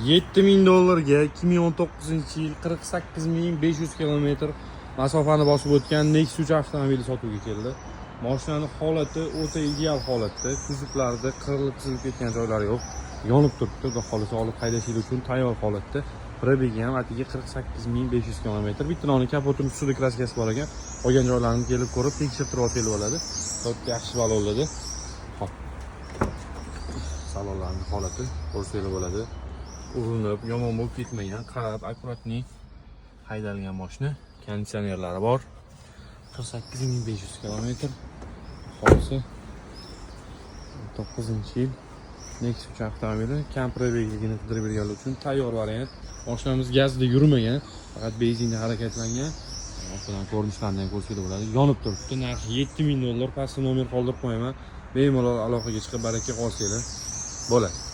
7000 dollarga 2019-yil 48500 kilometr masofani bosib o'tgan Nexus avtomobili sotuvga keldi. Mashinaning holati o'ta ideal holatda, kuzovlarida qirilib chizilib ketgan joylari yo'q, yonib turibdi. Xudo xolisa olib haydashingiz uchun tayyor holatda. Probegi ham atigi 48500 kilometr. Bitta kapotini ustida kraskasi bor ekan. Qolgan joylarini kelib ko'rib, tekshirib turib olib bo'ladi. To'g'ri yaxshi balonladi. Hop. Salonlarning holati ko'rsatib bo'ladi. Urinib, yomon bo'lib ketmagan, qarab, akkuratni haydalgan mashina. Konditsionerlari bor. 48500 kilometr. Holisi 9-yil Nexus avtomobili kam probegligini qidirib berganlar uchun tayyor variant. Mashinamiz gazda yurmagan, faqat benzinda harakatlangan. Orqadan ko'rinishlardan ko'rsatib bo'ladi. Yonib turibdi. Narxi 7000 dollar. Pastda nomer qoldirib qo'yaman. Bemalol aloqaga chiqib baraka qolsanglar bo'ladi.